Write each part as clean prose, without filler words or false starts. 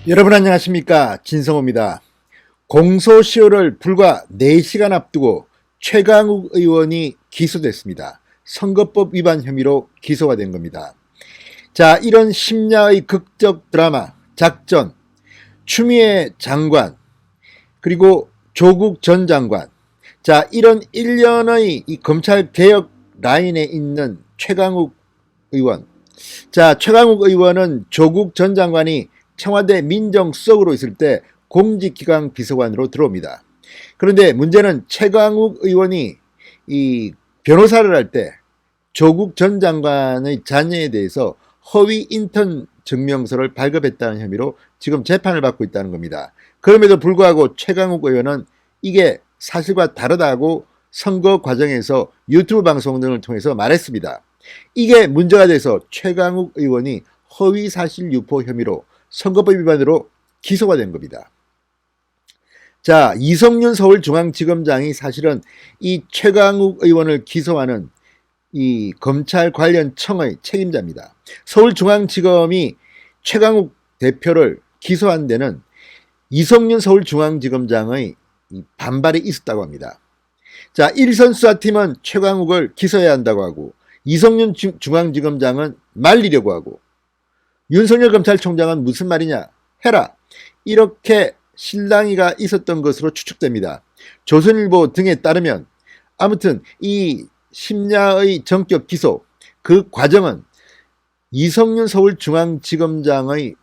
여러분 안녕하십니까, 진성호입니다. 공소시효를 불과 4시간 앞두고 최강욱 의원이 기소됐습니다. 선거법 위반 혐의로 기소가 된 겁니다. 자, 이런 심야의 극적 드라마, 작전, 추미애 장관, 그리고 조국 전 장관, 자, 이런 일련의 이 검찰 개혁 라인에 있는 최강욱 의원. 자, 최강욱 의원은 조국 전 장관이 청와대 민정수석으로 있을 때 공직기강 비서관으로 들어옵니다. 그런데 문제는 최강욱 의원이 이 변호사를 할 때 조국 전 장관의 자녀에 대해서 허위 인턴 증명서를 발급했다는 혐의로 지금 재판을 받고 있다는 겁니다. 그럼에도 불구하고 최강욱 의원은 이게 사실과 다르다고 선거 과정에서 유튜브 방송 등을 통해서 말했습니다. 이게 문제가 돼서 최강욱 의원이 허위사실 유포 혐의로 선거법 위반으로 기소가 된 겁니다. 자, 이성윤 서울중앙지검장이 사실은 이 최강욱 의원을 기소하는 이 검찰 관련 청의 책임자입니다. 서울중앙지검이 최강욱 대표를 기소한 데는 이성윤 서울중앙지검장의 반발이 있었다고 합니다. 자, 1선 수사팀은 최강욱을 기소해야 한다고 하고 이성윤 중앙지검장은 말리려고 하고 윤석열 검찰총장은 무슨 말이냐 해라, 이렇게 실랑이가 있었던 것으로 추측됩니다. 조선일보 등에 따르면 아무튼 이 심야의 전격 기소, 그 과정은 이성윤 서울중앙지검장의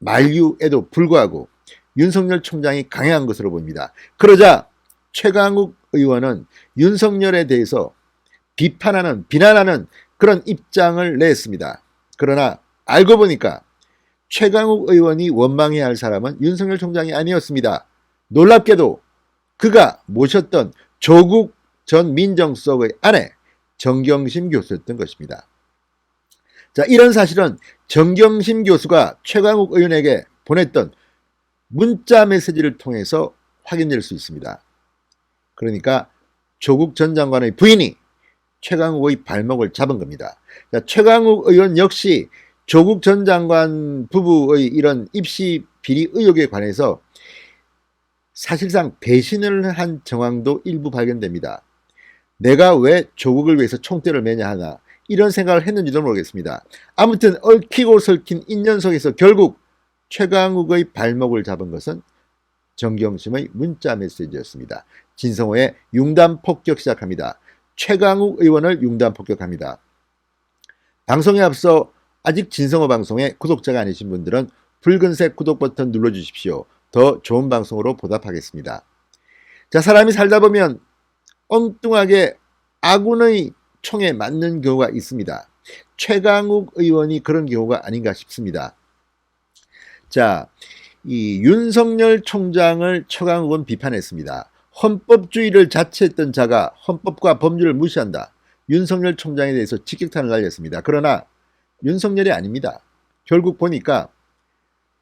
만류에도 불구하고 윤석열 총장이 강행한 것으로 보입니다. 그러자 최강욱 의원은 윤석열에 대해서 비난하는 그런 입장을 냈습니다. 그러나 알고 보니까 최강욱 의원이 원망해야 할 사람은 윤석열 총장이 아니었습니다. 놀랍게도 그가 모셨던 조국 전 민정수석의 아내 정경심 교수였던 것입니다. 자, 이런 사실은 정경심 교수가 최강욱 의원에게 보냈던 문자 메시지를 통해서 확인될 수 있습니다. 그러니까 조국 전 장관의 부인이 최강욱의 발목을 잡은 겁니다. 자, 최강욱 의원 역시 조국 전 장관 부부의 이런 입시 비리 의혹에 관해서 사실상 배신을 한 정황도 일부 발견됩니다. 내가 왜 조국을 위해서 총대를 매냐 하나, 이런 생각을 했는지도 모르겠습니다. 아무튼 얽히고 설킨 인연 속에서 결국 최강욱의 발목을 잡은 것은 정경심의 문자 메시지였습니다. 진성호의 융단 폭격 시작합니다. 최강욱 의원을 융단 폭격합니다. 방송에 앞서 아직 진성호 방송에 구독자가 아니신 분들은 붉은색 구독 버튼 눌러주십시오. 더 좋은 방송으로 보답하겠습니다. 자, 사람이 살다 보면 엉뚱하게 아군의 총에 맞는 경우가 있습니다. 최강욱 의원이 그런 경우가 아닌가 싶습니다. 자, 이 윤석열 총장을 최강욱은 비판했습니다. 헌법주의를 자처했던 자가 헌법과 법률을 무시한다. 윤석열 총장에 대해서 직격탄을 날렸습니다. 그러나 윤석열이 아닙니다. 결국 보니까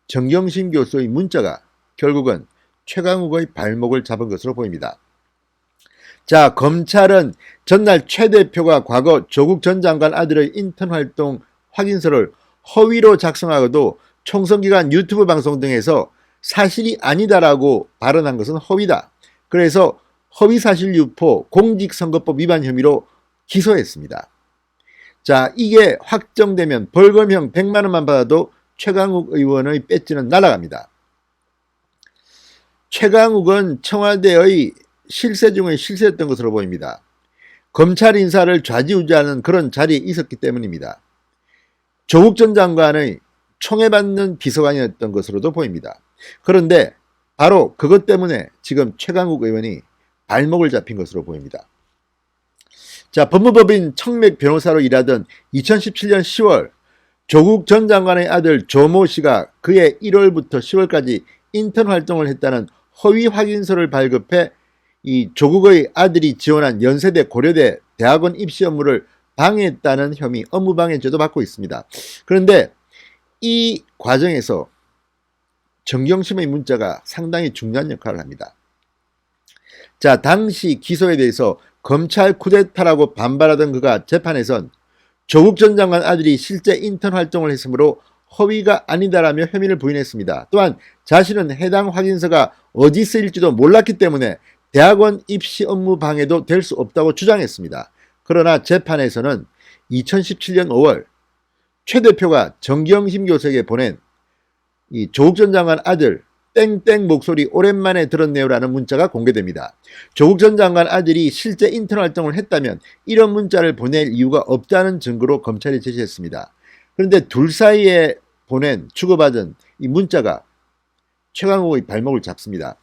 정경심 교수의 문자가 결국은 최강욱의 발목을 잡은 것으로 보입니다. 자, 검찰은 전날 최 대표가 과거 조국 전 장관 아들의 인턴 활동 확인서를 허위로 작성하고도 총선기간 유튜브 방송 등에서 사실이 아니다라고 발언한 것은 허위다. 그래서 허위사실 유포 공직선거법 위반 혐의로 기소했습니다. 자, 이게 확정되면 벌금형 100만 원만 받아도 최강욱 의원의 배지는 날아갑니다. 최강욱은 청와대의 실세 중의 실세였던 것으로 보입니다. 검찰 인사를 좌지우지하는 그런 자리에 있었기 때문입니다. 조국 전 장관의 총애받는 비서관이었던 것으로도 보입니다. 그런데 바로 그것 때문에 지금 최강욱 의원이 발목을 잡힌 것으로 보입니다. 자, 법무법인 청맥 변호사로 일하던 2017년 10월 조국 전 장관의 아들 조모 씨가 그해 1월부터 10월까지 인턴 활동을 했다는 허위 확인서를 발급해 이 조국의 아들이 지원한 연세대 고려대 대학원 입시 업무를 방해했다는 혐의 업무방해죄도 받고 있습니다. 그런데 이 과정에서 정경심의 문자가 상당히 중요한 역할을 합니다. 자, 당시 기소에 대해서 검찰 쿠데타라고 반발하던 그가 재판에선 조국 전 장관 아들이 실제 인턴 활동을 했으므로 허위가 아니다라며 혐의를 부인했습니다. 또한 자신은 해당 확인서가 어디 쓰일지도 몰랐기 때문에 대학원 입시 업무 방해도 될 수 없다고 주장했습니다. 그러나 재판에서는 2017년 5월 최 대표가 정경심 교수에게 보낸 이 조국 전 장관 아들 땡땡 목소리 오랜만에 들었네요라는 문자가 공개됩니다. 조국 전 장관 아들이 실제 인턴 활동을 했다면 이런 문자를 보낼 이유가 없다는 증거로 검찰이 제시했습니다. 그런데 둘 사이에 보낸 주고받은 이 문자가 최강욱의 발목을 잡습니다.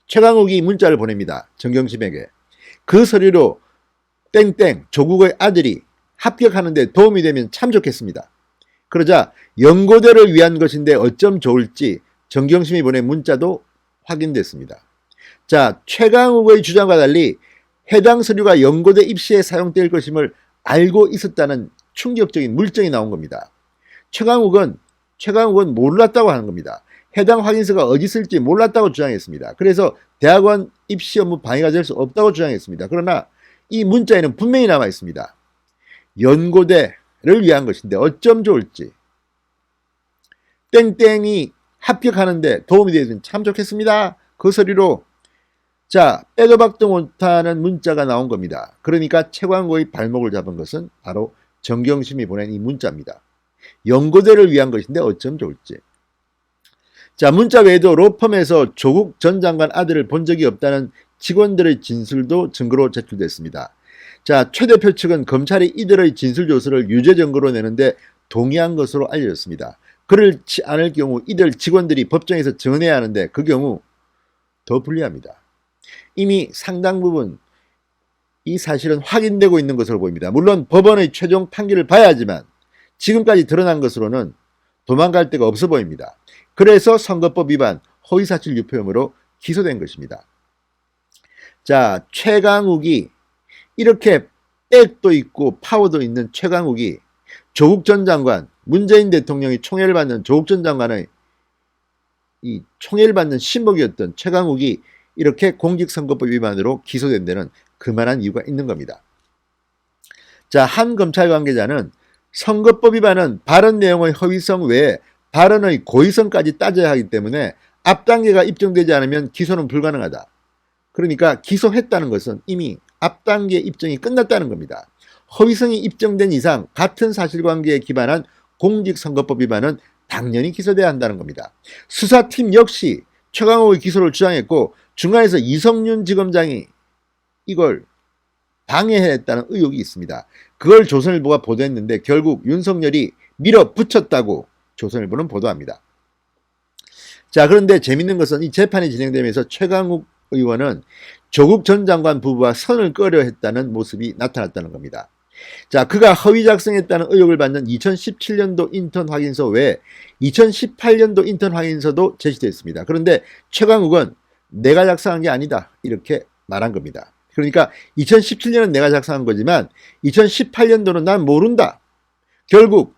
최강욱이 문자를 보냅니다. 정경심에게. 그 서류로 땡땡 조국의 아들이 합격하는 데 도움이 되면 참 좋겠습니다. 그러자 연고대를 위한 것인데 어쩜 좋을지 정경심이 보낸 문자도 확인됐습니다. 자, 최강욱의 주장과 달리 해당 서류가 연고대 입시에 사용될 것임을 알고 있었다는 충격적인 물증이 나온 겁니다. 최강욱은 몰랐다고 하는 겁니다. 해당 확인서가 어디 있을지 몰랐다고 주장했습니다. 그래서 대학원 입시 업무 방해가 될 수 없다고 주장했습니다. 그러나 이 문자에는 분명히 남아 있습니다. 연고대를 위한 것인데 어쩜 좋을지 땡땡이 합격하는데 도움이 되면 참 좋겠습니다. 그 서류로 자 빼도 박도 못하는 문자가 나온 겁니다. 그러니까 최강욱의 발목을 잡은 것은 바로 정경심이 보낸 이 문자입니다. 연고대를 위한 것인데 어쩜 좋을지. 자, 문자 외에도 로펌에서 조국 전 장관 아들을 본 적이 없다는 직원들의 진술도 증거로 제출됐습니다. 자, 최 대표 측은 검찰이 이들의 진술 조서를 유죄 증거로 내는데 동의한 것으로 알려졌습니다. 그렇지 않을 경우 이들 직원들이 법정에서 증언해야 하는데 그 경우 더 불리합니다. 이미 상당 부분 이 사실은 확인되고 있는 것으로 보입니다. 물론 법원의 최종 판결을 봐야 하지만 지금까지 드러난 것으로는 도망갈 데가 없어 보입니다. 그래서 선거법 위반 허위사실 유포 혐의로 기소된 것입니다. 자, 최강욱이 이렇게 백도 있고 파워도 있는 최강욱이 조국 전 장관, 문재인 대통령이 총애를 받는 조국 전 장관의 이 총애를 받는 신복이었던 최강욱이 이렇게 공직선거법 위반으로 기소된 데는 그만한 이유가 있는 겁니다. 자, 한 검찰 관계자는 선거법 위반은 발언 내용의 허위성 외에 발언의 고의성까지 따져야 하기 때문에 앞단계가 입증되지 않으면 기소는 불가능하다. 그러니까 기소했다는 것은 이미 앞단계 입증이 끝났다는 겁니다. 허위성이 입증된 이상 같은 사실관계에 기반한 공직선거법 위반은 당연히 기소돼야 한다는 겁니다. 수사팀 역시 최강욱의 기소를 주장했고 중간에서 이성윤 지검장이 이걸 방해했다는 의혹이 있습니다. 그걸 조선일보가 보도했는데 결국 윤석열이 밀어붙였다고 조선일보는 보도합니다. 자, 그런데 재밌는 것은 이 재판이 진행되면서 최강욱 의원은 조국 전 장관 부부와 선을 끄려 했다는 모습이 나타났다는 겁니다. 자, 그가 허위 작성했다는 의혹을 받는 2017년도 인턴 확인서 외에 2018년도 인턴 확인서도 제시됐습니다. 그런데 최강욱은 내가 작성한 게 아니다 이렇게 말한 겁니다. 그러니까 2017년은 내가 작성한 거지만 2018년도는 난 모른다. 결국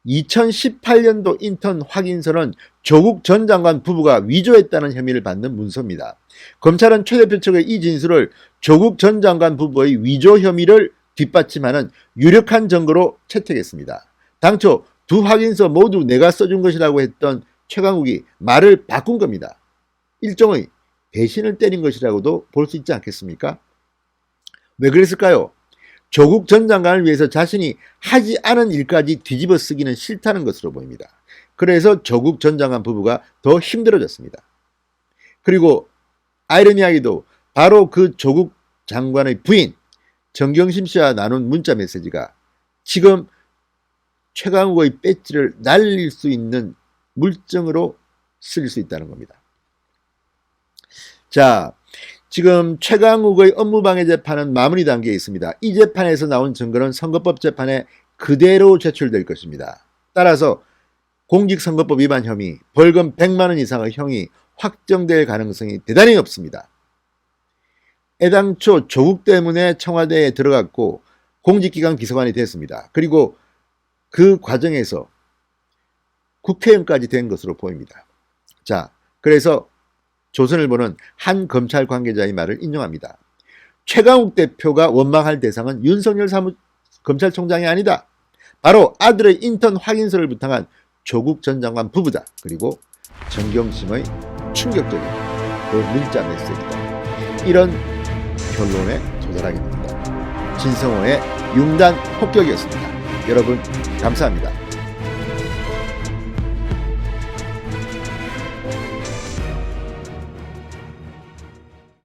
2018년도 인턴 확인서는 조국 전 장관 부부가 위조했다는 혐의를 받는 문서입니다. 검찰은 최 대표 측의 이 진술을 조국 전 장관 부부의 위조 혐의를 뒷받침하는 유력한 증거로 채택했습니다. 당초 두 확인서 모두 내가 써준 것이라고 했던 최강욱이 말을 바꾼 겁니다. 일종의 배신을 때린 것이라고도 볼 수 있지 않겠습니까? 왜 그랬을까요? 조국 전 장관을 위해서 자신이 하지 않은 일까지 뒤집어 쓰기는 싫다는 것으로 보입니다. 그래서 조국 전 장관 부부가 더 힘들어졌습니다. 그리고 아이러니하게도 바로 그 조국 장관의 부인 정경심 씨와 나눈 문자 메시지가 지금 최강욱의 배지를 날릴 수 있는 물증으로 쓸 수 있다는 겁니다. 자, 지금 최강욱의 업무방해 재판은 마무리 단계에 있습니다. 이 재판에서 나온 증거는 선거법 재판에 그대로 제출될 것입니다. 따라서 공직선거법 위반 혐의, 벌금 100만 원 이상의 형이 확정될 가능성이 대단히 높습니다. 애당초 조국 때문에 청와대에 들어갔고 공직기강 비서관이 됐습니다. 그리고 그 과정에서 국회의원까지 된 것으로 보입니다. 자, 그래서 조선일보는 한 검찰 관계자의 말을 인용합니다. 최강욱 대표가 원망할 대상은 윤석열 검찰총장이 아니다. 바로 아들의 인턴 확인서를 부탁한 조국 전 장관 부부다. 그리고 정경심의 충격적인 그 문자 메시지다. 이런 결론에 도달하게 됩니다. 진성호의 융단 폭격이었습니다. 여러분 감사합니다.